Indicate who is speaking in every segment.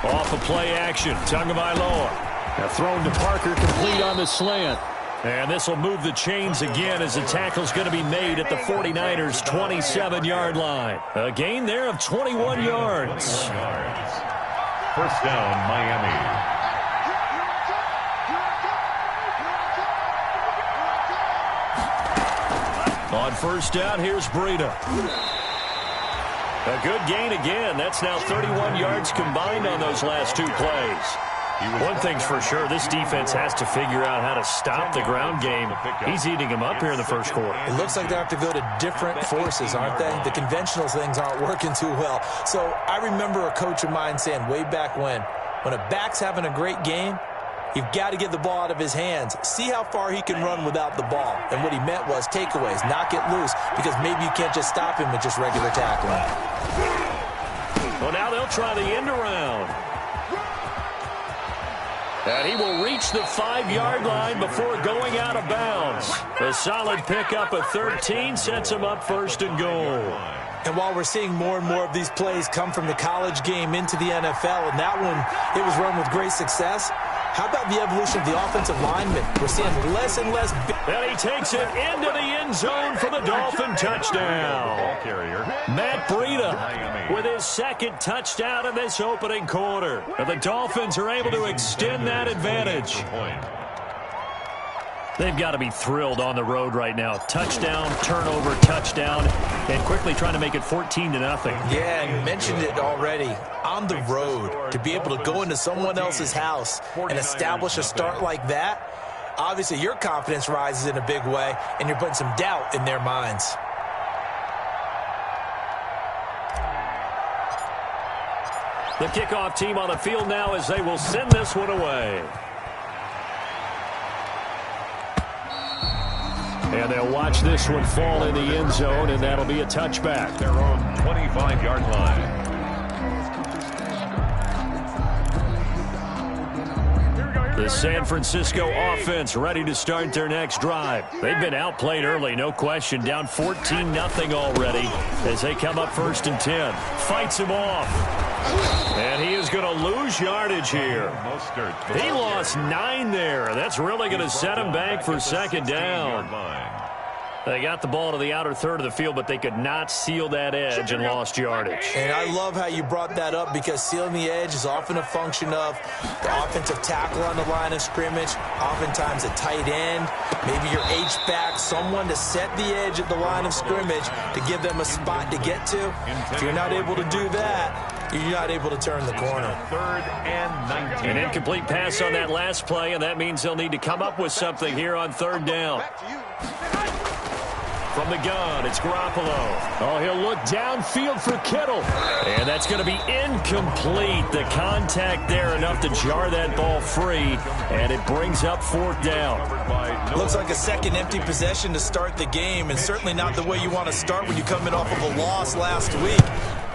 Speaker 1: Off of play action. Tagovailoa. Now thrown to Parker, complete on the slant. And this will move the chains again as the tackle's going to be made at the 49ers' 27-yard line. A gain there of 21 yards.
Speaker 2: First down, Miami.
Speaker 1: On first down, here's Breida. A good gain again. That's now 31 yards combined on those last two plays. One thing's for sure, this defense has to figure out how to stop the ground game. He's eating them up here in the first quarter.
Speaker 3: It looks like they have to go to different forces, aren't they? The conventional things aren't working too well. So I remember a coach of mine saying way back when a back's having a great game, you've got to get the ball out of his hands. See how far he can run without the ball. And what he meant was takeaways, knock it loose, because maybe you can't just stop him with just regular tackling.
Speaker 1: Well, now they'll try the end around. And he will reach the 5-yard line before going out of bounds. A solid pickup of 13 sets him up first and goal.
Speaker 3: And while we're seeing more and more of these plays come from the college game into the NFL, and that one, it was run with great success, how about the evolution of the offensive linemen? We're seeing less and less.
Speaker 1: And he takes it into the end zone for the Dolphin touchdown. Matt Breida with his second touchdown in this opening quarter. And the Dolphins are able to extend that advantage. They've got to be thrilled on the road right now. Touchdown, turnover, touchdown, and quickly trying to make it 14-0.
Speaker 3: Yeah, and you mentioned it already. On the road, to be able to go into someone else's house and establish a start like that, obviously your confidence rises in a big way, and you're putting some doubt in their minds.
Speaker 1: The kickoff team on the field now as they will send this one away. And they'll watch this one fall in the end zone, and that'll be a touchback.
Speaker 2: Their own 25-yard line.
Speaker 1: The San Francisco offense ready to start their next drive. They've been outplayed early, no question. Down 14-0 already as they come up first and 10. Fights him off. And he is going to lose yardage here. He lost 9 there. That's really going to set him back for second down. They got the ball to the outer third of the field, but they could not seal that edge and lost yardage.
Speaker 3: And I love how you brought that up, because sealing the edge is often a function of the offensive tackle on the line of scrimmage, oftentimes a tight end, maybe your H-back, someone to set the edge at the line of scrimmage to give them a spot to get to. If you're not able to do that, you're not able to turn the corner.
Speaker 2: Third and 19.
Speaker 1: An incomplete pass on that last play, and that means they'll need to come up with something here on third down. From the gun, it's Garoppolo. Oh, he'll look downfield for Kittle. And that's going to be incomplete. The contact there enough to jar that ball free, and it brings up fourth down.
Speaker 3: Looks like a second empty possession to start the game, and certainly not the way you want to start when you're coming off of a loss last week.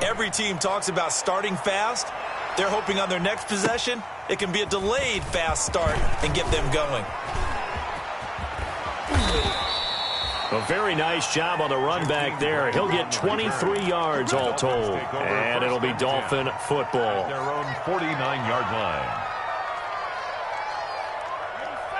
Speaker 3: Every team talks about starting fast. They're hoping on their next possession, it can be a delayed fast start and get them going.
Speaker 1: A very nice job on the run back there. He'll get 23 yards all told. And it'll be Dolphin football.
Speaker 2: Their own 49-yard line.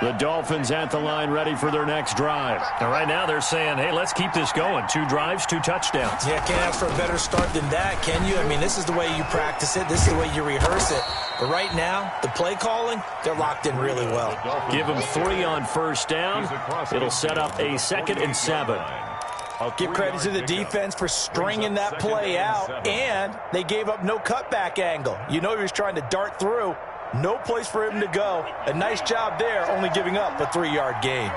Speaker 1: The Dolphins at the line ready for their next drive. And right now they're saying, hey, let's keep this going. 2 drives, 2 touchdowns.
Speaker 3: Yeah, can't ask for a better start than that, can you? I mean, this is the way you practice it. This is the way you rehearse it. But right now, the play calling, they're locked in really well.
Speaker 1: Give them 3 on first down. It'll set up a 2nd and 7.
Speaker 3: I'll give credit to the defense for stringing that play out, and they gave up no cutback angle. You know he was trying to dart through. No place for him to go. A nice job there, only giving up a 3-yard gain.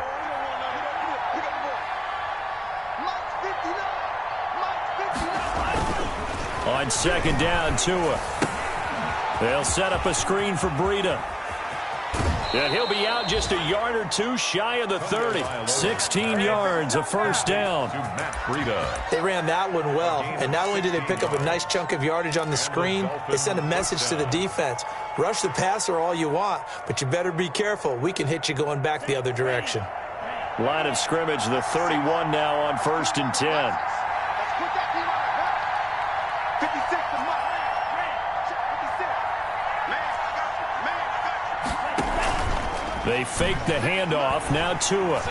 Speaker 1: On second down, Tua. They'll set up a screen for Breida. And he'll be out just a yard or 2 shy of the 30. 16 yards, a first down.
Speaker 3: They ran that one well, and not only did they pick up a nice chunk of yardage on the screen, they sent a message to the defense. Rush the passer all you want, but you better be careful. We can hit you going back the other direction.
Speaker 1: Line of scrimmage, the 31 now on first and 10. They fake the handoff. Now Tua.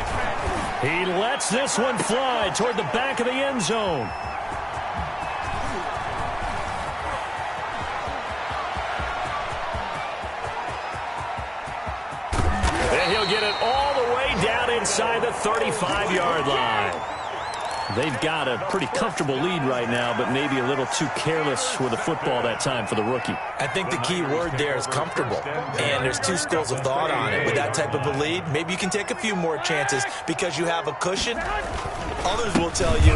Speaker 1: He lets this one fly toward the back of the end zone. And he'll get it all the way down inside the 35-yard line. They've got a pretty comfortable lead right now, but maybe a little too careless with the football that time for the rookie.
Speaker 3: I think the key word there is comfortable, and there's two schools of thought on it. With that type of a lead, maybe you can take a few more chances because you have a cushion. Others will tell you,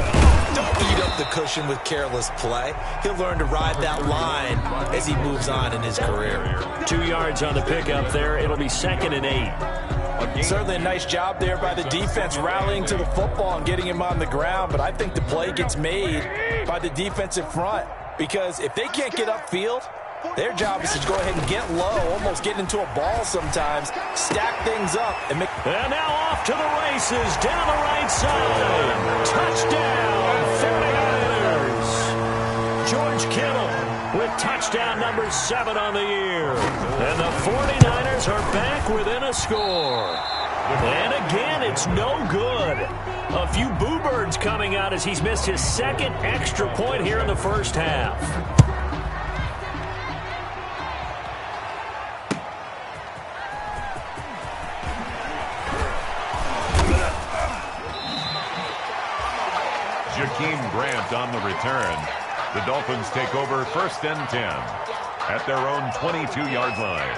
Speaker 3: don't eat up the cushion with careless play. He'll learn to ride that line as he moves on in his career.
Speaker 1: 2 yards on the pickup there. It'll be 2nd and 8.
Speaker 3: Certainly a nice job there by the defense rallying to the football and getting him on the ground, but I think the play gets made by the defensive front because if they can't get upfield, their job is to go ahead and get low, almost get into a ball sometimes, stack things up. And
Speaker 1: now off to the races, down the right side. Touchdown, 49ers. George Kittle with touchdown number 7 on the year. And the 49ers are back within a score. And again, it's no good. A few boo birds coming out as he's missed his 2nd extra point here in the first half.
Speaker 2: Jakeem Grant on the return. The Dolphins take over 1st and 10 at their own 22-yard line.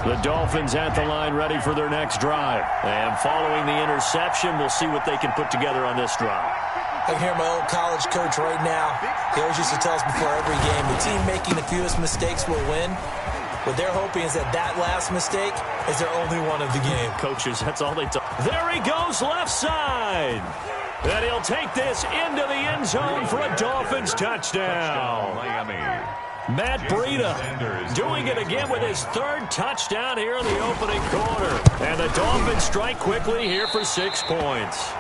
Speaker 1: The Dolphins at the line ready for their next drive. And following the interception, we'll see what they can put together on this drive.
Speaker 3: I can hear my old college coach right now. He always used to tell us before every game, the team making the fewest mistakes will win. What they're hoping is that last mistake is their only one of the game.
Speaker 1: Coaches, that's all they talk. There he goes, left side. And he'll take this into the end zone for a Dolphins touchdown.
Speaker 2: Miami.
Speaker 1: Matt Breida doing it again with his 3rd touchdown here in the opening quarter. And the Dolphins strike quickly here for 6 points.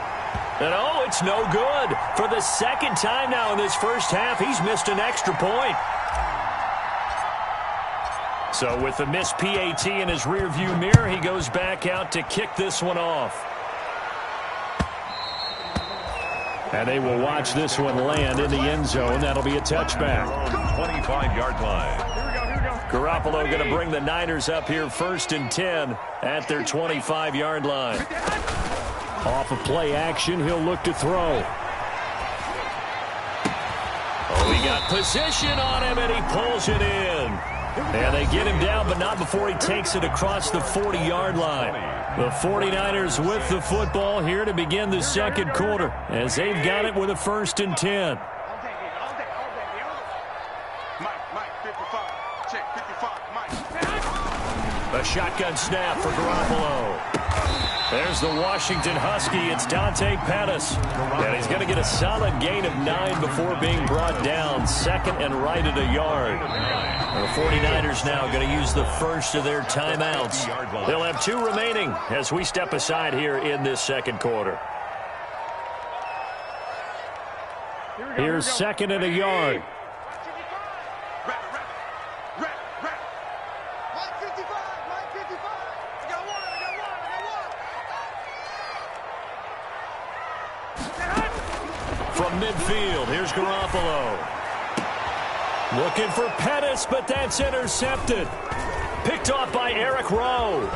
Speaker 1: And oh, it's no good. For the 2nd time now in this first half, he's missed an extra point. So with the missed PAT in his rearview mirror, he goes back out to kick this one off. And they will watch this one land in the end zone. That'll be a touchback.
Speaker 2: 25-yard line.
Speaker 1: Garoppolo going to bring the Niners up here 1st and 10 at their 25-yard line. Off of play action, he'll look to throw. Oh, he got position on him, and he pulls it in. And they get him down, but not before he takes it across the 40-yard line. The 49ers with the football here to begin the 2nd quarter, as they've got it with a 1st and 10. A shotgun snap for Garoppolo. There's the Washington Husky. It's Dante Pettis. And he's going to get a solid gain of 9 before being brought down. 2nd and right at a yard. And the 49ers now going to use the first of their timeouts. They'll have 2 remaining as we step aside here in this 2nd quarter. Here's 2nd and a yard. From midfield, here's Garoppolo. Looking for Pettis, but that's intercepted. Picked off by Eric Rowe.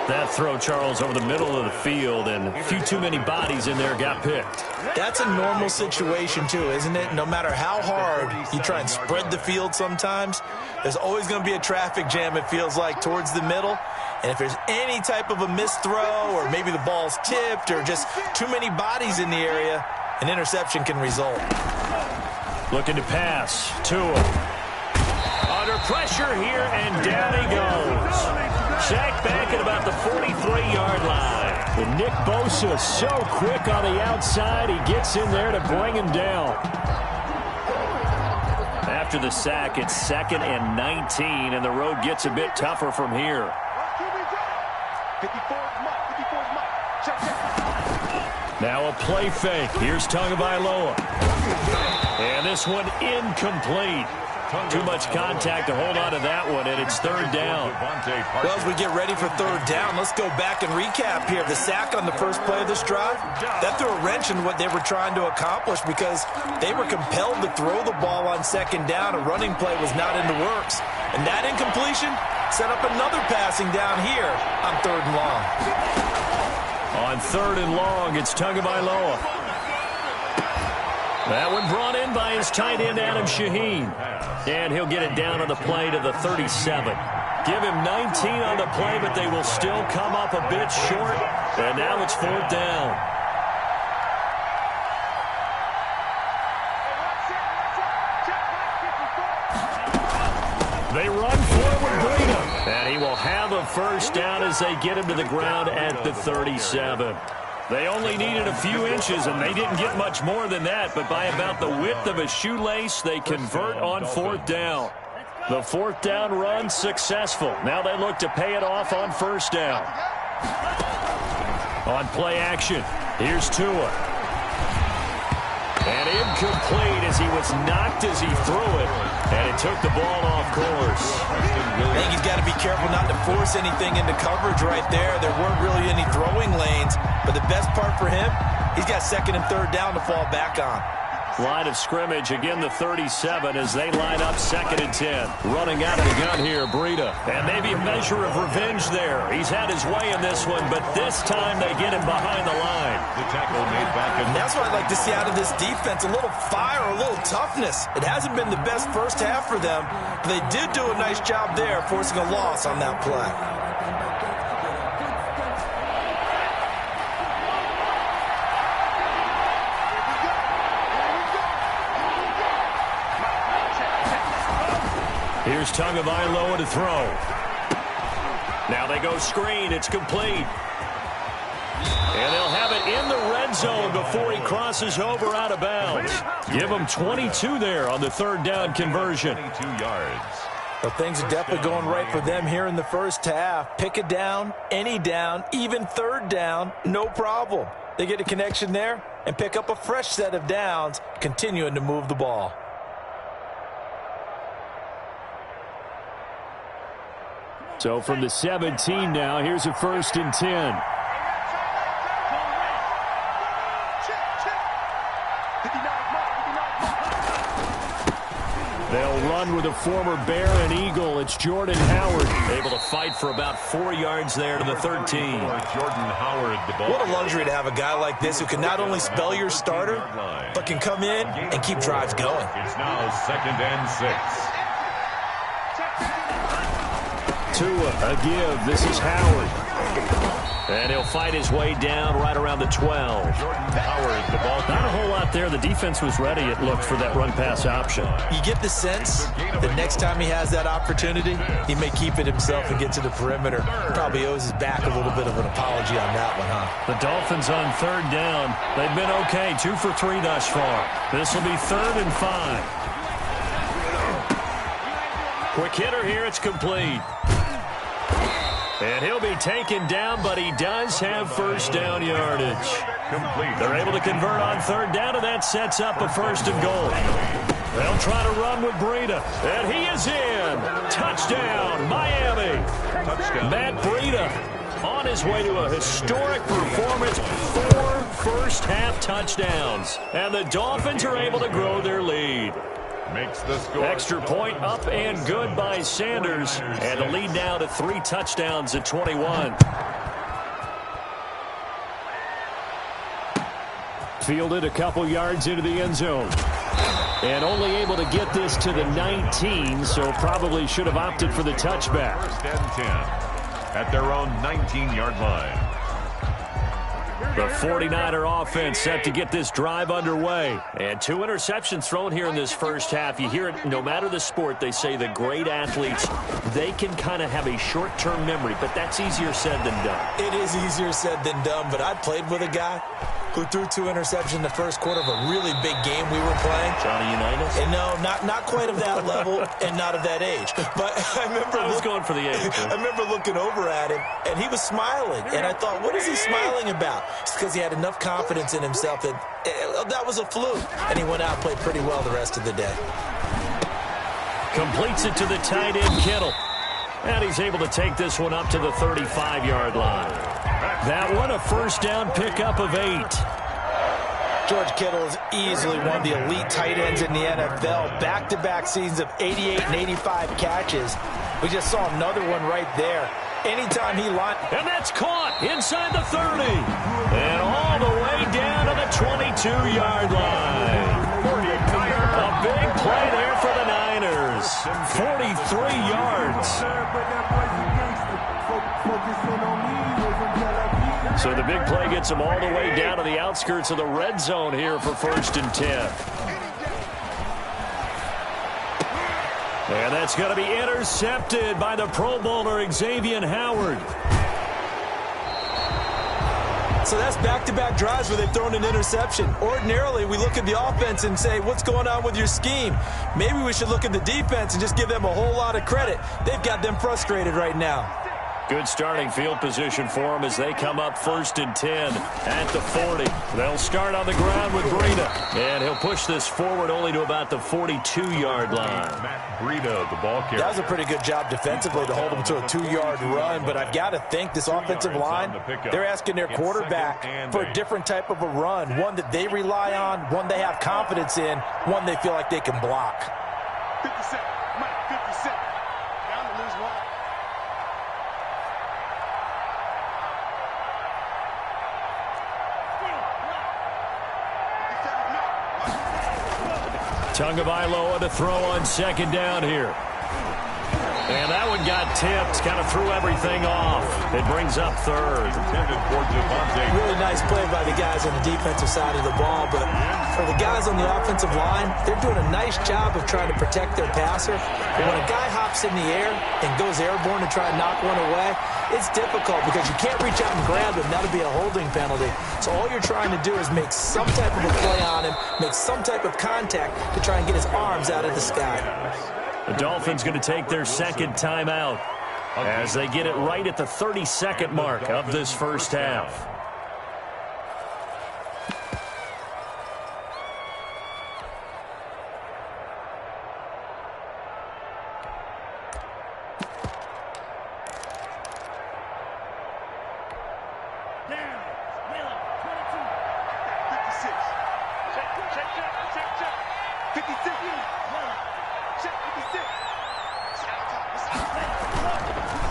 Speaker 1: That throw, Charles, over the middle of the field, and a few too many bodies in there got picked.
Speaker 3: That's a normal situation, too, isn't it? No matter how hard you try and spread the field sometimes, there's always going to be a traffic jam, it feels like, towards the middle. And if there's any type of a missed throw or maybe the ball's tipped or just too many bodies in the area, an interception can result.
Speaker 1: Looking to pass. Tua. Under pressure here, and down he goes. Sacked back at about the 43-yard line. And Nick Bosa so quick on the outside, he gets in there to bring him down. after the sack, it's 2nd and 19, and the road gets a bit tougher from here. Now a play fake. Here's Tagovailoa. And this one incomplete. Too much contact to hold on to that one, and it's 3rd down.
Speaker 3: Well, as we get ready for 3rd down, let's go back and recap here. The sack on the first play of this drive, that threw a wrench in what they were trying to accomplish because they were compelled to throw the ball on 2nd down. A running play was not in the works. And that incompletion set up another passing down here on 3rd and long.
Speaker 1: On 3rd and long, it's Tagovailoa. That one brought in by his tight end, Adam Shaheen. And he'll get it down on the play to the 37. Give him 19 on the play, but they will still come up a bit short. And now it's 4th down. They run forward, Breida. And he will have a 1st down as they get him to the ground at the 37. They only needed a few inches, and they didn't get much more than that. But by about the width of a shoelace, they convert on 4th down. The 4th down run successful. Now they look to pay it off on 1st down. On play action, here's Tua. And incomplete as he was knocked as he threw it. And it took the ball off course.
Speaker 3: I think he's got to be careful not to force anything into coverage right there. There weren't really any throwing lanes. But the best part for him, he's got 2nd and 3rd down to fall back on.
Speaker 1: Line of scrimmage, again the 37 as they line up 2nd and 10. Running out of the gun here, Breida. And maybe a measure of revenge there. He's had his way in this one, but this time they get him behind the line.
Speaker 2: The tackle made back.
Speaker 3: And that's what I'd like to see out of this defense, a little fire, a little toughness. It hasn't been the best first half for them, but they did do a nice job there forcing a loss on that play.
Speaker 1: Here's Tagovailoa to throw. Now they go screen. It's complete. And they'll have it in the red zone before he crosses over out of bounds. Give him 22 there on the 3rd down conversion.
Speaker 2: 22 yards.
Speaker 3: Well, things are definitely going right for them here in the first half. Pick a down, any down, even 3rd down, no problem. They get a connection there and pick up a fresh set of downs, continuing to move the ball.
Speaker 1: So from the 17 now, here's a 1st and 10. They'll run with a former Bear and Eagle. It's Jordan Howard, able to fight for about 4 yards there to the 13.
Speaker 2: Jordan Howard, the ball.
Speaker 3: What a luxury to have a guy like this who can not only spell your starter, but can come in and keep drives going.
Speaker 2: It's now 2nd and 6.
Speaker 1: Tua, a give. This is Howard. And he'll fight his way down right around the 12.
Speaker 2: Jordan Howard, the ball.
Speaker 1: Not a whole lot there. The defense was ready, it looked, for that run-pass option.
Speaker 3: You get the sense that next time he has that opportunity, he may keep it himself and get to the perimeter. Probably owes his back a little bit of an apology on that one, huh?
Speaker 1: The Dolphins on 3rd down. They've been okay, 2 for 3 thus far. This will be 3rd and 5. Quick hitter here, it's complete. And he'll be taken down, but he does have 1st down yardage. They're able to convert on 3rd down, and that sets up a 1st and goal. They'll try to run with Breida, and he is in. Touchdown, Miami. Touchdown. Matt Breida on his way to a historic performance, 4 first-half touchdowns. And the Dolphins are able to grow their lead.
Speaker 2: Makes the score.
Speaker 1: Extra point up and good by Sanders. And the lead now to 3 touchdowns at 21. Fielded a couple yards into the end zone. And only able to get this to the 19, so probably should have opted for the touchback.
Speaker 2: 1st and 10 at their own 19-yard line.
Speaker 1: The 49er offense set to get this drive underway. And 2 interceptions thrown here in this first half. You hear it, no matter the sport, they say the great athletes, they can kind of have a short-term memory, but that's easier said than done.
Speaker 3: It is easier said than done, but I played with a guy who threw 2 interceptions in the first quarter of a really big game we were playing.
Speaker 1: Johnny Unitas?
Speaker 3: And no, not quite of that level and not of that age. But I
Speaker 1: was going for the age.
Speaker 3: I remember looking over at him, and he was smiling. And I thought, what is he smiling about? It's because he had enough confidence in himself that was a fluke. And he went out and played pretty well the rest of the day.
Speaker 1: Completes it to the tight end, Kittle. And he's able to take this one up to the 35-yard line. That one, a first down pickup of 8.
Speaker 3: George Kittle is easily one of the elite tight ends in the NFL. Back-to-back seasons of 88 and 85 catches. We just saw another one right there. Anytime he lined...
Speaker 1: And that's caught inside the 30. And all the way down to the 22-yard line. A big play there for the Niners. 43 yards. So the big play gets them all the way down to the outskirts of the red zone here for 1st and 10. And that's going to be intercepted by the Pro Bowler Xavier Howard.
Speaker 3: So that's back-to-back drives where they've thrown an interception. Ordinarily, we look at the offense and say, what's going on with your scheme? Maybe we should look at the defense and just give them a whole lot of credit. They've got them frustrated right now.
Speaker 1: Good starting field position for them as they come up 1st and 10 at the 40. They'll start on the ground with Breida. And he'll push this forward only to about the 42-yard line.
Speaker 2: Matt Breida, the ball carrier.
Speaker 3: That was a pretty good job defensively to hold him to a 2-yard run. But I've got to think this offensive line, they're asking their quarterback for a different type of a run. One that they rely on, one they have confidence in, one they feel like they can block.
Speaker 4: 50 seconds. Mike, 50 seconds. Down to lose one.
Speaker 1: Tagovailoa to throw on 2nd down here. And that one got tipped, kind of threw everything off. It brings up 3rd.
Speaker 3: Really nice play by the guys on the defensive side of the ball, but for the guys on the offensive line, they're doing a nice job of trying to protect their passer. But when a guy hops in the air and goes airborne to try and knock one away, it's difficult because you can't reach out and grab him. That'll be a holding penalty. So all you're trying to do is make some type of a play on him, make some type of contact to try and get his arms out of the sky.
Speaker 1: The Dolphins going to take their 2nd timeout as they get it right at the 32nd mark of this first half.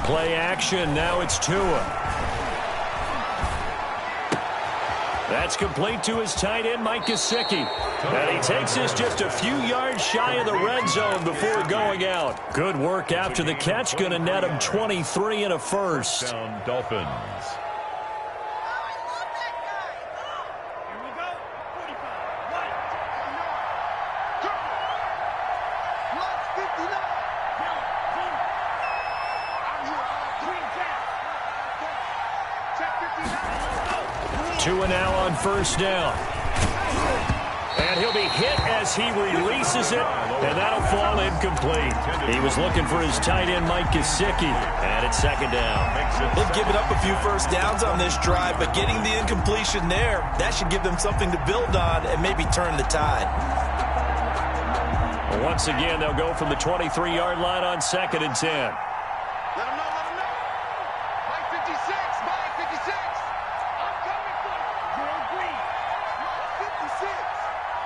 Speaker 1: Play action, now it's Tua. That's complete to his tight end, Mike Gesicki. And he takes this just a few yards shy of the red zone before going out. Good work after the catch, going to net him 23 and a first.
Speaker 2: Down Dolphins.
Speaker 1: Tua now on 1st down. And he'll be hit as he releases it, and that'll fall incomplete. He was looking for his tight end, Mike Gesicki, and it's 2nd down.
Speaker 3: They've given up a few first downs on this drive, but getting the incompletion there, that should give them something to build on and maybe turn the tide.
Speaker 1: Well, once again, they'll go from the 23-yard line on 2nd and 10.
Speaker 4: Let him know, let him know. Mike 56, Mike 56. I'm coming for you. You're green. Mike 56.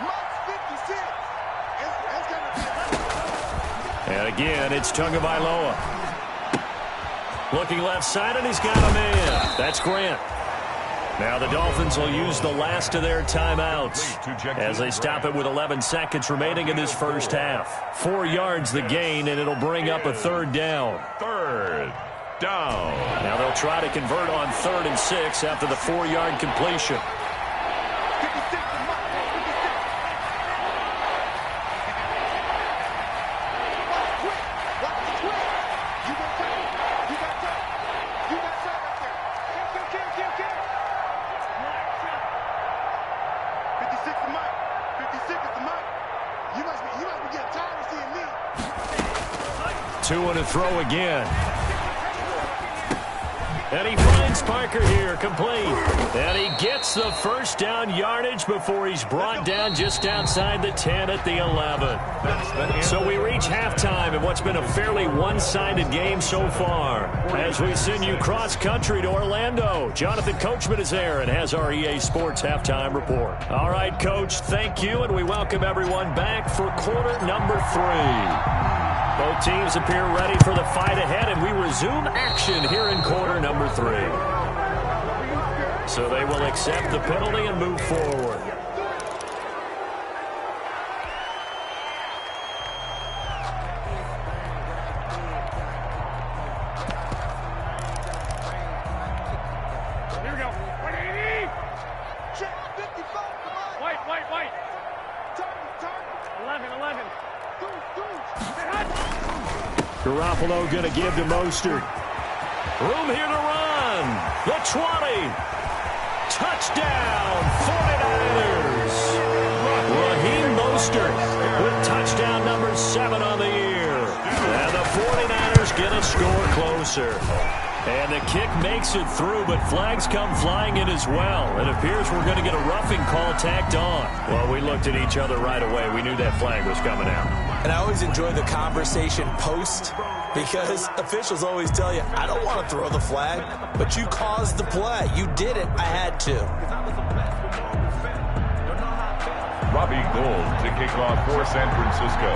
Speaker 4: Mike 56. It's going to be
Speaker 1: And again, it's Tagovailoa. Looking left side, and he's got a man. That's Grant. Now the Dolphins will use the last of their timeouts as they stop it with 11 seconds remaining in this first half. 4 yards the gain, and it'll bring up a 3rd down.
Speaker 2: 3rd down.
Speaker 1: Now they'll try to convert on 3rd and 6 after the 4-yard completion.
Speaker 4: He must be getting tired of seeing me.
Speaker 1: 2 and a throw again. And he finds Parker here, complete. And he gets the first down yardage before he's brought down just outside the 10 at the 11. So we reach halftime in what's been a fairly one-sided game so far. As we send you cross-country to Orlando, Jonathan Coachman is there and has our EA Sports halftime report. All right, Coach, thank you, and we welcome everyone back for quarter number 3. Both teams appear ready for the fight ahead, and we resume action here in quarter number 3. So they will accept the penalty and move forward.
Speaker 4: Here we go. 180. Check 55. White. Target. 11.
Speaker 1: Garoppolo going to give to Mostert. Room here to run. The 20. Touchdown, 49ers. Raheem Mostert with touchdown number 7 on the year. And the 49ers get a score closer. And the kick makes it through, but flags come flying in as well. It appears we're going to get a roughing call tacked on. Well, we looked at each other right away. We knew that flag was coming out.
Speaker 3: And I always enjoy the conversation post because officials always tell you, I don't want to throw the flag, but you caused the play. You did it. I had to.
Speaker 2: Robbie Gould to kick off for San Francisco.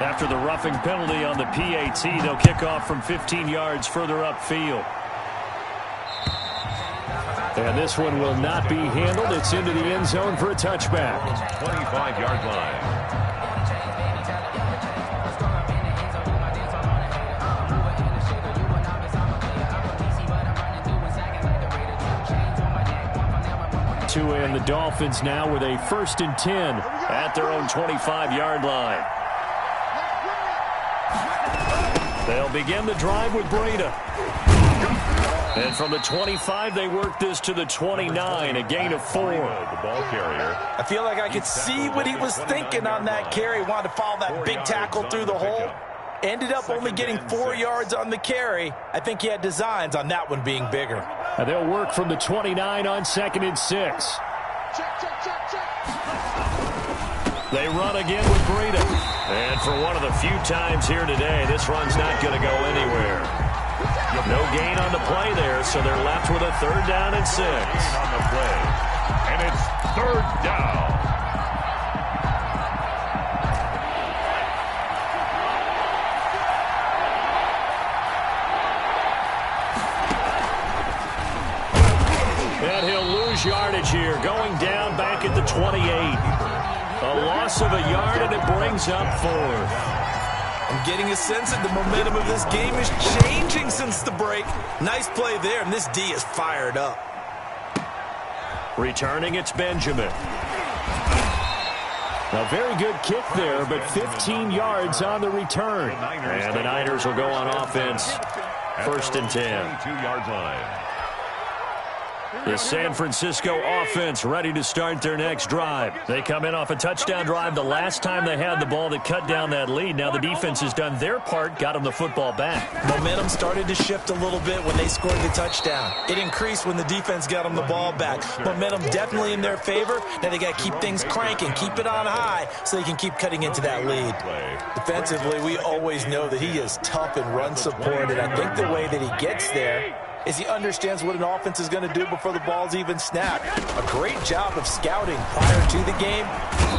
Speaker 1: After the roughing penalty on the PAT, they'll kick off from 15 yards further upfield. And this one will not be handled. It's into the end zone for a touchback.
Speaker 2: 25-yard line.
Speaker 1: And the Dolphins now with a 1st and 10 at their own 25-yard line. They'll begin the drive with Breida. And from the 25, they work this to the 29, a gain of 4.
Speaker 2: The ball carrier.
Speaker 3: I feel like I could see what he was thinking on that carry. Wanted to follow that big tackle through the hole. Ended up only getting 4 yards on the carry. I think he had designs on that one being bigger.
Speaker 1: And they'll work from the 29 on 2nd and 6.
Speaker 4: Check.
Speaker 1: They run again with Breida. And for one of the few times here today, this run's not going to go anywhere. No gain on the play there, so they're left with a 3rd down and 6.
Speaker 2: On the play. And it's 3rd down.
Speaker 1: And he'll lose yardage here, going down back at the 28. A loss of a yard, and it brings up 4th.
Speaker 3: I'm getting a sense that the momentum of this game is changing since the break. Nice play there, and this D is fired up.
Speaker 1: Returning, it's Benjamin. A very good kick there, but 15 yards on the return. And the Niners will go on offense, 1st and 10.
Speaker 2: 22-yard line.
Speaker 1: The San Francisco offense ready to start their next drive. They come in off a touchdown drive the last time they had the ball that cut down that lead. Now the defense has done their part, got them the football back.
Speaker 3: Momentum started to shift a little bit when they scored the touchdown. It increased when the defense got them the ball back. Momentum definitely in their favor. Now they got to keep things cranking, keep it on high so they can keep cutting into that lead. Defensively, we always know that he is tough and run support, and I think the way that he gets there is he understands what an offense is going to do before the ball's even snapped. A great job of scouting prior to the game.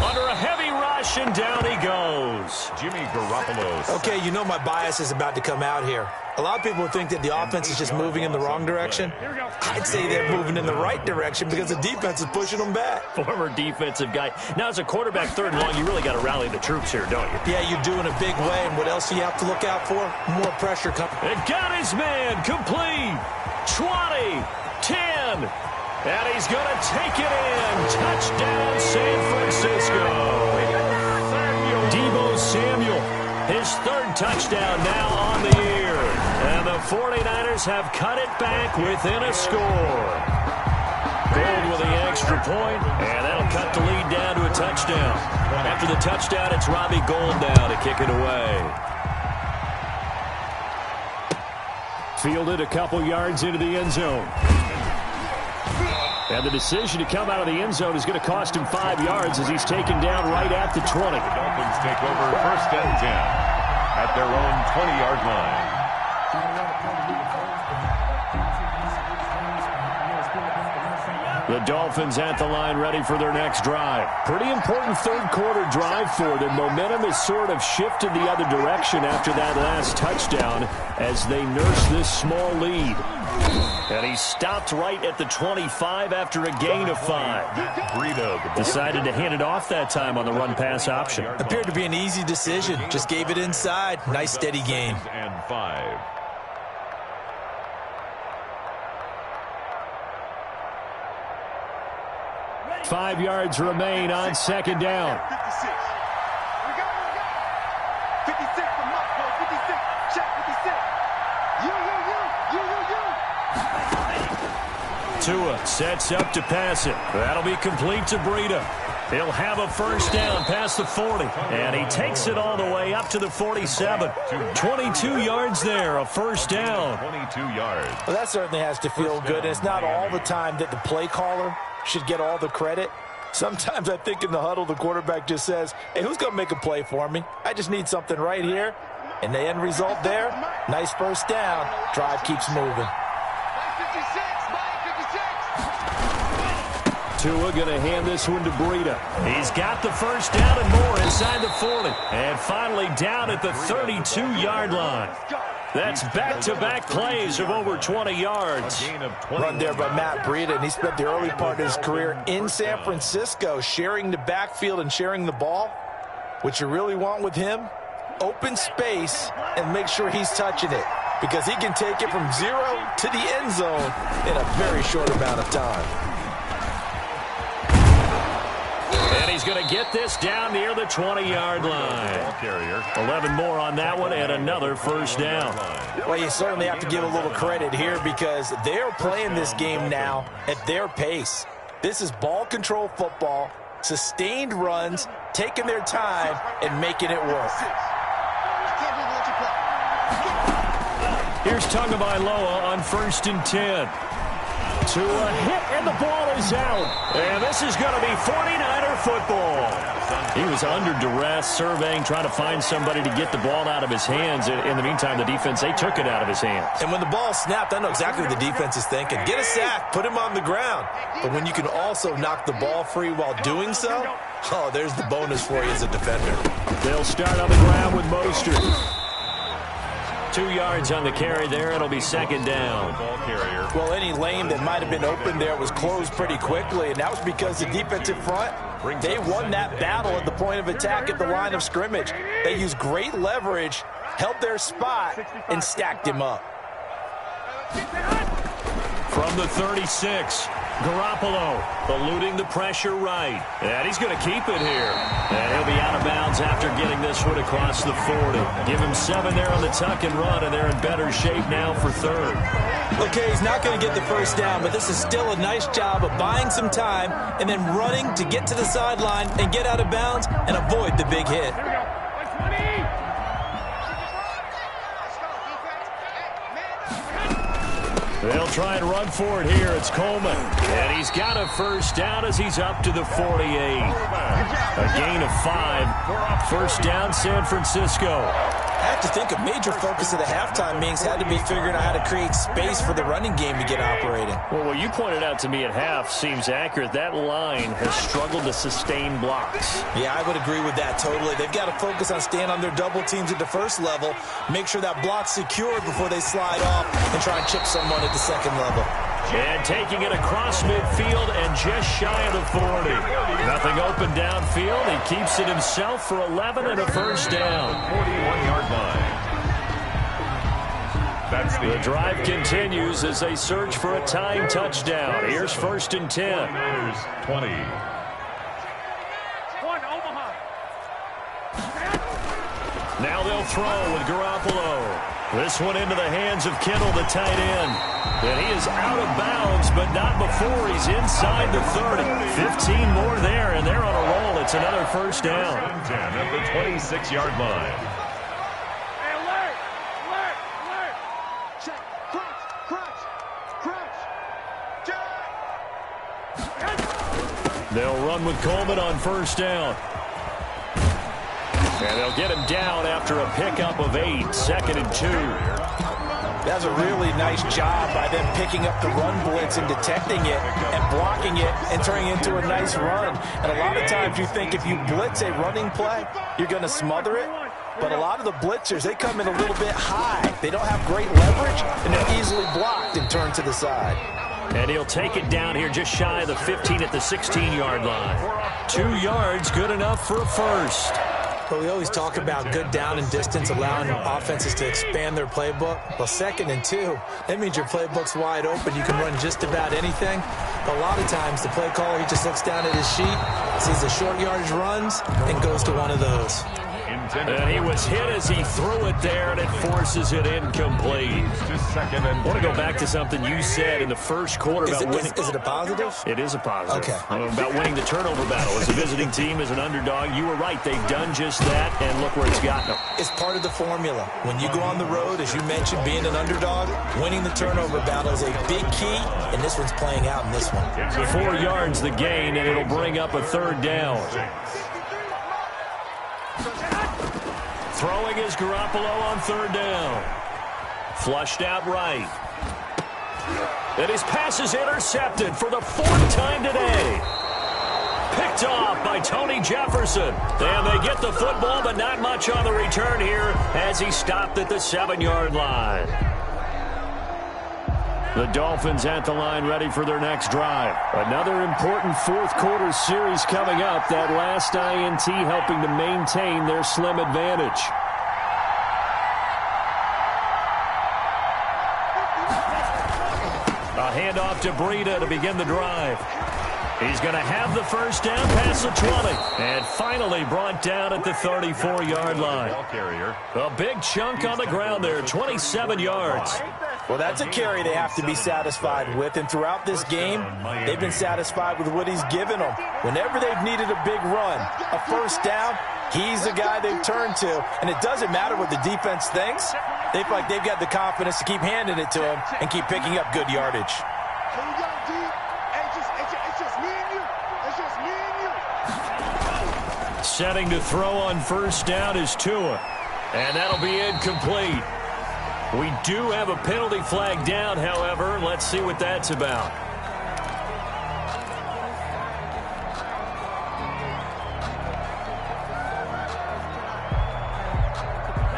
Speaker 1: Under a heavy rush, and down he goes.
Speaker 2: Jimmy Garoppolo.
Speaker 3: Okay, you know my bias is about to come out here. A lot of people think that the offense is just moving in the wrong direction. I'd say they're moving in the right direction because the defense is pushing them back.
Speaker 1: Former defensive guy. Now, as a quarterback 3rd and long, you really got to rally the troops here, don't you?
Speaker 3: Yeah, you do in a big way, and what else do you have to look out for? More pressure coming.
Speaker 1: And got his man complete. 20, 10, and he's going to take it in. Touchdown, San Francisco. Deebo Samuel, his 3rd touchdown now on the year. And the 49ers have cut it back within a score. Gould with the extra point, and that'll cut the lead down to a touchdown. After the touchdown, it's Robbie Gould now to kick it away. Fielded a couple yards into the end zone. And the decision to come out of the end zone is going to cost him 5 yards as he's taken down right at the 20.
Speaker 2: The Dolphins take over first and 10 at their own 20-yard line.
Speaker 1: The Dolphins at the line ready for their next drive. Pretty important third-quarter drive for them. Momentum has sort of shifted the other direction after that last touchdown as they nurse this small lead. And he stopped right at the 25 after a gain of 5. Decided to hand it off that time on the run-pass option.
Speaker 3: Appeared to be an easy decision. Just gave it inside. Nice, steady gain.
Speaker 2: And 5.
Speaker 1: Five yards remain on second down.
Speaker 4: 56. We go. 56 for Moscow. 56. Check 56. You.
Speaker 1: Tua sets up to pass it. That'll be complete to Breida. He'll have a first down past the 40. And he takes it all the way up to the 47. 22 yards there, a first down.
Speaker 2: 22 yards.
Speaker 3: Well, that certainly has to feel good. And it's not all the time that the play caller should get all the credit. Sometimes I think in the huddle, the quarterback just says, hey, who's going to make a play for me? I just need something right here. And the end result there, nice first down. Drive keeps moving.
Speaker 4: 56.
Speaker 1: Tua going to hand this one to Breida. He's got the first down and more inside the 40. And finally down at the 32-yard line. That's back-to-back plays of over 20 yards.
Speaker 3: Run there by Matt Breida, and he spent the early part of his career in San Francisco sharing the backfield and sharing the ball. What you really want with him, open space and make sure he's touching it because he can take it from 0 to the end zone in a very short amount of time.
Speaker 1: And he's going to get this down near the 20-yard line. 11 more on that one and another first down.
Speaker 3: Well, you certainly have to give a little credit here because they're playing this game now at their pace. This is ball control football, sustained runs, taking their time and making it work.
Speaker 1: Here's Tagovailoa on first and 10. To a hit, and the ball is out. And this is going to be 49er football. He was under duress, surveying, trying to find somebody to get the ball out of his hands. In the meantime, the defense, they took it out of his hands.
Speaker 3: And when the ball snapped, I know exactly what the defense is thinking. Get a sack, put him on the ground. But when you can also knock the ball free while doing so, oh, there's the bonus for you as a defender.
Speaker 1: They'll start on the ground with Mostert. 2 yards on the carry there. It'll be second down.
Speaker 3: Well, any lane that might have been open there was closed pretty quickly, and that was because the defensive front, they won that battle at the point of attack at the line of scrimmage. They used great leverage, held their spot, and stacked him up.
Speaker 1: From the 36, Garoppolo eluding the pressure right. And he's going to keep it here. And he'll be out of bounds after getting this one across the 40. Give him 7 there on the tuck and run, and they're in better shape now for third.
Speaker 3: Okay, he's not going to get the first down, but this is still a nice job of buying some time and then running to get to the sideline and get out of bounds and avoid the big hit.
Speaker 1: They'll try and run for it here. It's Coleman. And he's got a first down as he's up to the 48. A gain of 5. First down, San Francisco.
Speaker 3: I have to think a major focus of the halftime meetings had to be figuring out how to create space for the running game to get operating.
Speaker 1: Well, what you pointed out to me at half seems accurate. That line has struggled to sustain blocks.
Speaker 3: Yeah, I would agree with that totally. They've got to focus on staying on their double teams at the first level, make sure that block's secured before they slide off and try and chip someone at the second level.
Speaker 1: And taking it across midfield and just shy of the 40. Nothing open downfield. He keeps it himself for 11 and a first down.
Speaker 2: 41-yard line. That's
Speaker 1: the drive continues as they search for a tying touchdown. Here's first and 10.
Speaker 2: 20.
Speaker 1: Now they'll throw with Garoppolo. This one into the hands of Kittle, the tight end. And he is out of bounds, but not before he's inside the 30. 15 more there, and they're on a roll It's another first down.
Speaker 2: 10 at the 26-yard line.
Speaker 4: Hey, alert! Alert! Alert! Check. Crunch! Crunch! Crunch! Check!
Speaker 1: They'll run with Coleman on first down. And they'll get him down after a pickup of 8, 2nd and 2.
Speaker 3: That's a really nice job by them picking up the run blitz and detecting it and blocking it and turning it into a nice run. And a lot of times you think if you blitz a running play, you're going to smother it. But a lot of the blitzers, they come in a little bit high. They don't have great leverage, and they're easily blocked and turned to the side.
Speaker 1: And he'll take it down here just shy of the 15 at the 16-yard line. 2 yards, good enough for a first.
Speaker 3: But we always talk about good down and distance, allowing offenses to expand their playbook. Well, 2nd and 2, that means your playbook's wide open. You can run just about anything. But a lot of times, the play caller, he just looks down at his sheet, sees the short yardage runs, and goes to one of those.
Speaker 1: And he was hit as he threw it there, and it forces it incomplete. I want to go back to something you said in the first quarter about winning.
Speaker 3: Is it a positive?
Speaker 1: It is a positive.
Speaker 3: Okay.
Speaker 1: About winning the turnover battle. As a visiting team, as an underdog, you were right. They've done just that, and look where it's gotten them.
Speaker 3: It's part of the formula. When you go on the road, as you mentioned, being an underdog, winning the turnover battle is a big key, and this one's playing out in this one.
Speaker 1: 4 yards the gain, and it'll bring up a 3rd down. Throwing is Garoppolo on 3rd down. Flushed out right. And his pass is intercepted for the 4th time today. Picked off by Tony Jefferson. And they get the football, but not much on the return here as he stopped at the 7-yard line. The Dolphins at the line ready for their next drive. Another important 4th quarter series coming up. That last INT helping to maintain their slim advantage. A handoff to Breida to begin the drive. He's going to have the first down past the 20. And finally brought down at the 34-yard line. A big chunk on the ground there, 27 yards.
Speaker 3: Well, that's a carry they have to be satisfied with, and throughout this game, they've been satisfied with what he's given them. Whenever they've needed a big run, a first down, he's the guy they've turned to, and it doesn't matter what the defense thinks. They feel like they've got the confidence to keep handing it to him and keep picking up good yardage.
Speaker 1: Setting to throw on first down is Tua, and that'll be incomplete. We do have a penalty flag down, however. Let's see what that's about.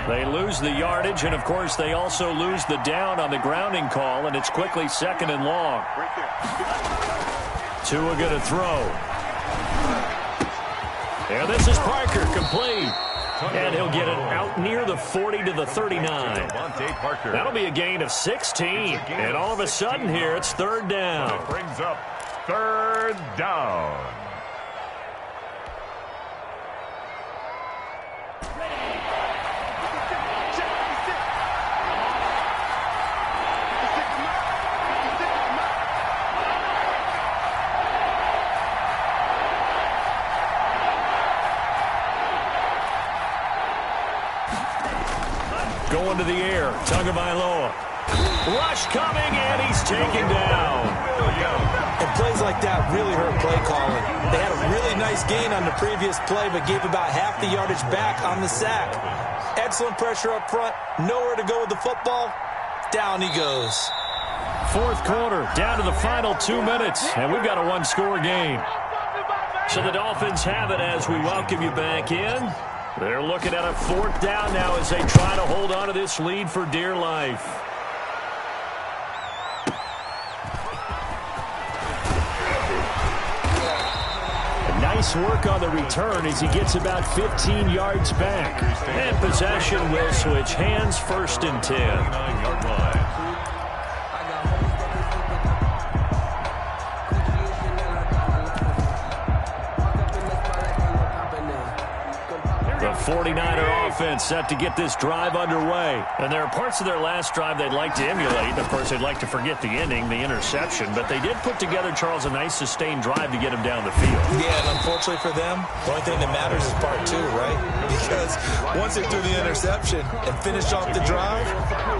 Speaker 1: They lose the yardage, and, of course, they also lose the down on the grounding call, and it's quickly 2nd and long. Tua going to throw. And this is Parker, complete. And he'll get it out near the 40 to the 39. That'll be a gain of 16. And all of a sudden here, it's 3rd down.
Speaker 2: It brings up 3rd down.
Speaker 1: Going to the air, Tagovailoa. Rush coming, and he's taken down.
Speaker 3: And plays like that really hurt play calling. They had a really nice gain on the previous play, but gave about half the yardage back on the sack. Excellent pressure up front, nowhere to go with the football. Down he goes.
Speaker 1: 4th quarter, down to the final 2 minutes, and we've got a 1-score game. So the Dolphins have it as we welcome you back in. They're looking at a 4th down now as they try to hold on to this lead for dear life. Nice work on the return as he gets about 15 yards back. And possession will switch hands, 1st and 10. The The 49er offense set to get this drive underway. And there are parts of their last drive they'd like to emulate. Of course, they'd like to forget the ending, the interception. But they did put together, Charles, a nice sustained drive to get them down the field.
Speaker 3: Yeah, and unfortunately for them, the only thing that matters is part two, right? Because once they threw the interception and finished off the drive,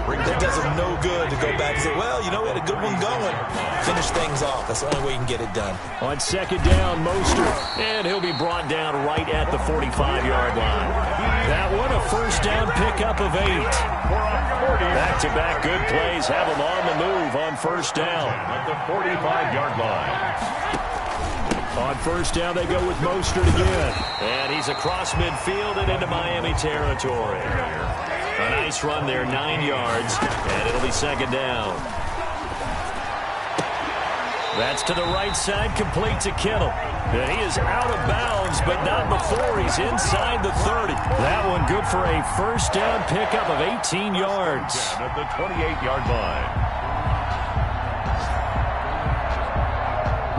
Speaker 3: it does them no good to go back and say, well, you know, we had a good one going. Finish things off. That's the only way you can get it done.
Speaker 1: On second down, Mostert. And he'll be brought down right at the 45-yard line. That one, a first down pickup of 8. Back-to-back good plays have them on the move on first down.
Speaker 2: At the 45-yard line.
Speaker 1: On first down, they go with Mostert again. And he's across midfield and into Miami territory. A nice run there, 9 yards, and it'll be second down. That's to the right side, complete to Kittle. And he is out of bounds, but not before he's inside the 30. That one good for a first down pickup of 18 yards.
Speaker 2: At the 28-yard line.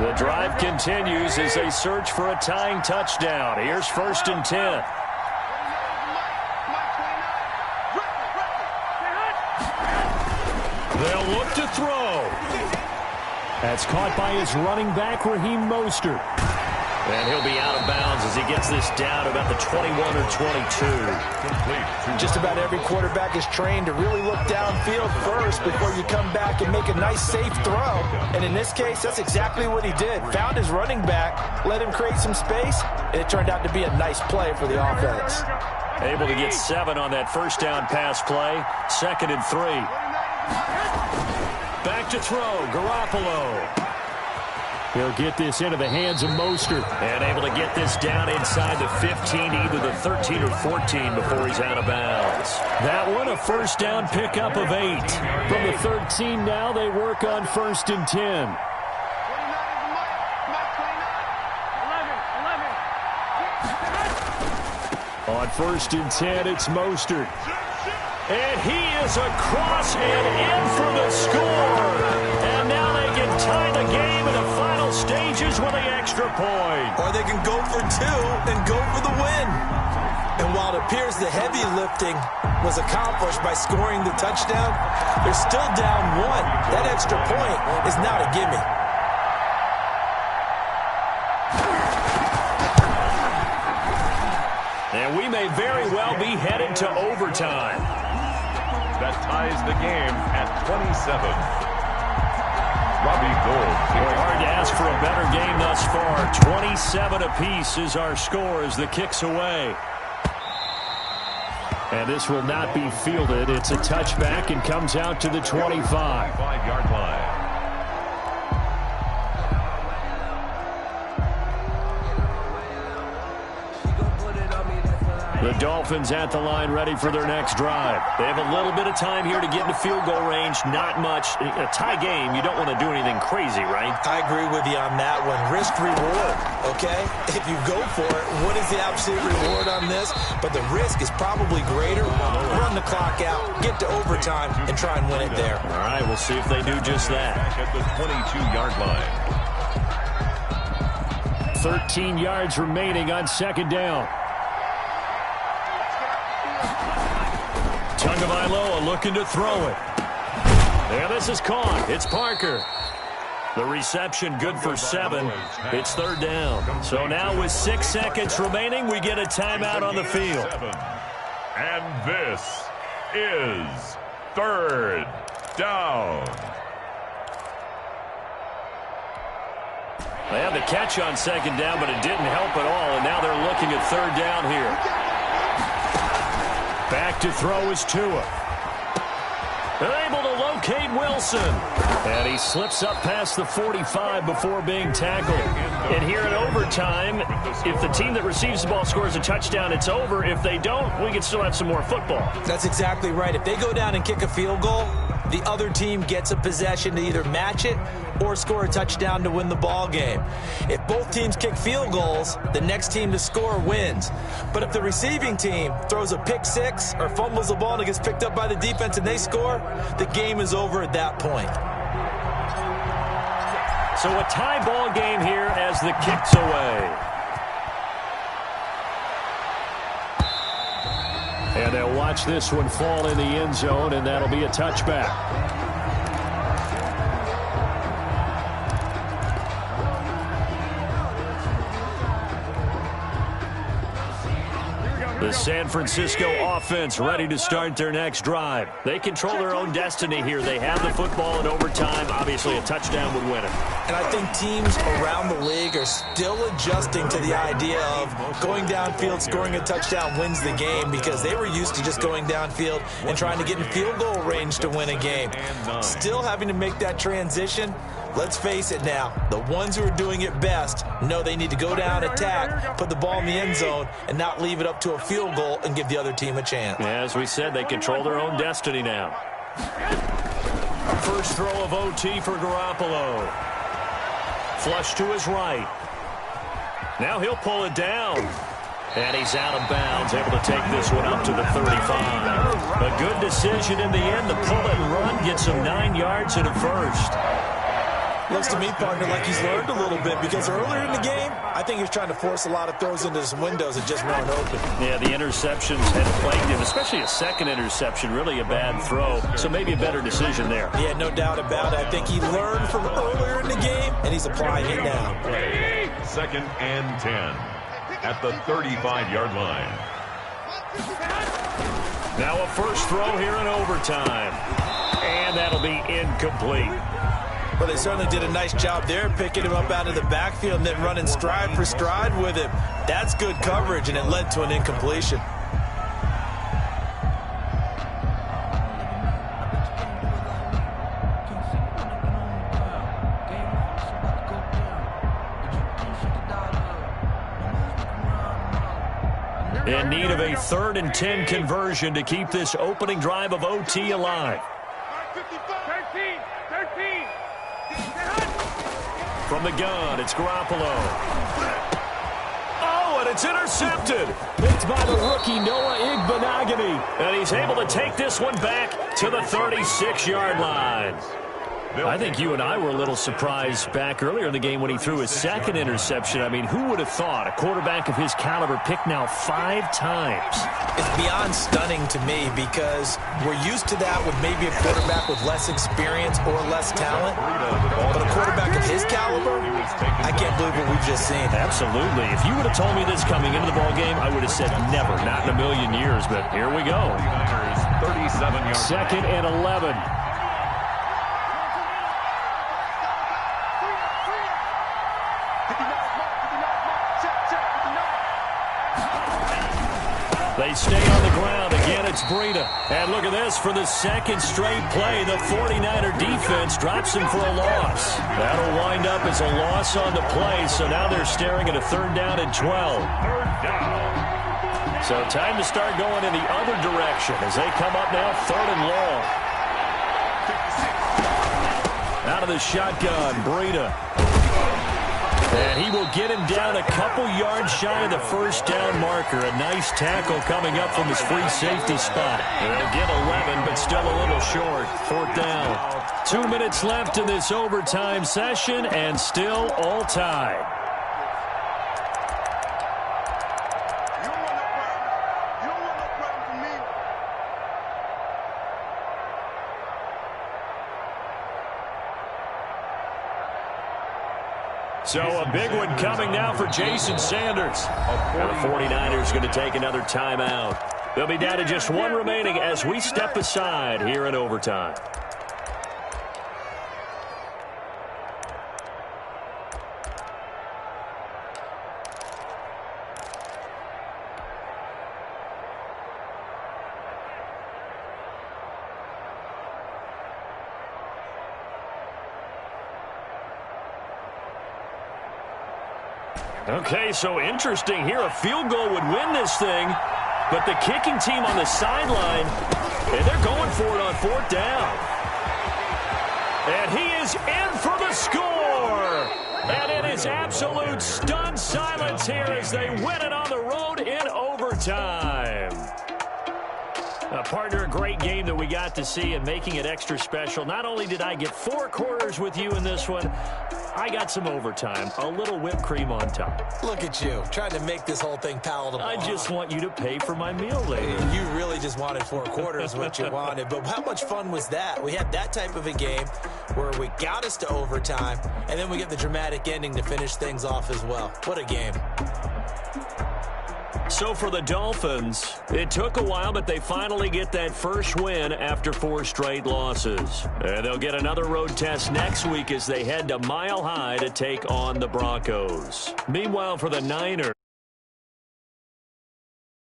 Speaker 1: The drive continues as they search for a tying touchdown. Here's first and 10. They'll look to throw. That's caught by his running back, Raheem Mostert. And he'll be out of bounds as he gets this down about the 21 or 22.
Speaker 3: Just about every quarterback is trained to really look downfield first before you come back and make a nice, safe throw. And in this case, that's exactly what he did. Found his running back, let him create some space, and it turned out to be a nice play for the offense.
Speaker 1: Able to get 7 on that first down pass play. Second and 3. Back to throw, Garoppolo. He'll get this into the hands of Mostert. And able to get this down inside the 15, either the 13 or 14 before he's out of bounds. That one, a first down pickup of 8. From the 13 now, they work on first and 10. On first and 10, it's Mostert. And he is across and in for the score. And now they can tie the game in the final stages with the extra point.
Speaker 3: Or they can go for 2 and go for the win. And while it appears the heavy lifting was accomplished by scoring the touchdown, they're still down 1. That extra point is not a gimme.
Speaker 1: And we may very well be headed to overtime.
Speaker 2: That ties the game at 27. Robbie Gould.
Speaker 1: Boy, hard to ask for a better game thus far. 27 apiece is our score as the kick's away. And this will not be fielded. It's a touchback and comes out to the 25.
Speaker 2: 5-yard line.
Speaker 1: The Dolphins at the line ready for their next drive. They have a little bit of time here to get into field goal range. Not much. A tie game, you don't want to do anything crazy, right?
Speaker 3: I agree with you on that one. Risk reward, okay? If you go for it, what is the absolute reward on this? But the risk is probably greater. Run the clock out, get to overtime, and try and win it there.
Speaker 1: All right, we'll see if they do just that.
Speaker 2: Back at the 22-yard line.
Speaker 1: 13 yards remaining on second down. Tagovailoa looking to throw it. There, this is caught. It's Parker. The reception good for 7. It's third down. So now with 6 seconds remaining, we get a timeout on the field.
Speaker 2: And this is third down.
Speaker 1: They had the catch on second down, but it didn't help at all, and now they're looking at third down here. Back to throw is Tua. They're able to locate Wilson. And he slips up past the 45 before being tackled. And here in overtime, if the team that receives the ball scores a touchdown, it's over. If they don't, we can still have some more football.
Speaker 3: That's exactly right. If they go down and kick a field goal, the other team gets a possession to either match it or score a touchdown to win the ball game. If both teams kick field goals, the next team to score wins. But if the receiving team throws a pick 6 or fumbles the ball and it gets picked up by the defense and they score, the game is over at that point.
Speaker 1: So a tie ball game here as the kick's away. And they'll watch this one fall in the end zone, and that'll be a touchback. The San Francisco offense ready to start their next drive. They control their own destiny here. They have the football in overtime. Obviously, a touchdown would win it.
Speaker 3: And I think teams around the league are still adjusting to the idea of going downfield, scoring a touchdown wins the game, because they were used to just going downfield and trying to get in field goal range to win a game. Still having to make that transition. Let's face it now, the ones who are doing it best know they need to go down, attack, put the ball in the end zone, and not leave it up to a field goal and give the other team a chance.
Speaker 1: As we said, they control their own destiny now. First throw of OT for Garoppolo. Flush to his right. Now he'll pull it down. And he's out of bounds, able to take this one up to the 35. A good decision in the end. The pull and run gets him 9 yards and a first.
Speaker 3: Looks to me, partner, like he's learned a little bit, because earlier in the game, I think he was trying to force a lot of throws into some windows that just weren't open.
Speaker 1: Yeah, the interceptions had plagued him, especially a second interception, really a bad throw. So maybe a better decision there.
Speaker 3: Yeah, no doubt about it. I think he learned from earlier in the game, and he's applying it now.
Speaker 2: 2nd and 10 at the 35-yard line.
Speaker 1: Now a first throw here in overtime. And that'll be incomplete.
Speaker 3: Well, they certainly did a nice job there, picking him up out of the backfield and then running stride for stride with him. That's good coverage, and it led to an incompletion.
Speaker 1: In need of a 3rd and 10 conversion to keep this opening drive of OT alive.
Speaker 4: 13.
Speaker 1: From the gun, it's Garoppolo. Oh, and it's intercepted. It's by the rookie Noah Igbenogany. And he's able to take this one back to the 36-yard line. I think you and I were a little surprised back earlier in the game when he threw his second interception. I mean, who would have thought a quarterback of his caliber picked now 5 times?
Speaker 3: It's beyond stunning to me, because we're used to that with maybe a quarterback with less experience or less talent. But a quarterback of his caliber, I can't believe what we've just seen.
Speaker 1: Absolutely. If you would have told me this coming into the ballgame, I would have said never, not in a million years. But here we go.
Speaker 2: 37 yards.
Speaker 1: 2nd and 11. They stay on the ground. Again, it's Breida. And look at this. For the second straight play, the 49er defense drops him for a loss. That'll wind up as a loss on the play, so now they're staring at a 3rd down and 12. So time to start going in the other direction as they come up now 3rd and long. Out of the shotgun, Breida. And he will get him down a couple yards shy of the 1st down marker. A nice tackle coming up from his free safety spot. They'll get 11, but still a little short. 4th down. 2 minutes left in this overtime session, and still all tied.
Speaker 4: You don't want no problem. You don't want no problem from me.
Speaker 1: So a big one coming now for Jason Sanders. And the 49ers going to take another timeout. They'll be down to just 1 remaining as we step aside here in overtime. Okay, so interesting here. A field goal would win this thing, but the kicking team on the sideline, and they're going for it on 4th down. And he is in for the score. And it is absolute stunned silence here as they win it on the road in overtime. Partner, a great game that we got to see and making it extra special. Not only did I get 4 quarters with you in this one, I got some overtime, a little whipped cream on top.
Speaker 3: Look at you, trying to make this whole thing palatable.
Speaker 1: I just want you to pay for my meal later.
Speaker 3: You really just wanted 4 quarters what you wanted, but how much fun was that? We had that type of a game where we got us to overtime, and then we get the dramatic ending to finish things off as well. What a game.
Speaker 1: So for the Dolphins, it took a while, but they finally get that first win after 4 straight losses. And they'll get another road test next week as they head to Mile High to take on the Broncos. Meanwhile, for the Niners,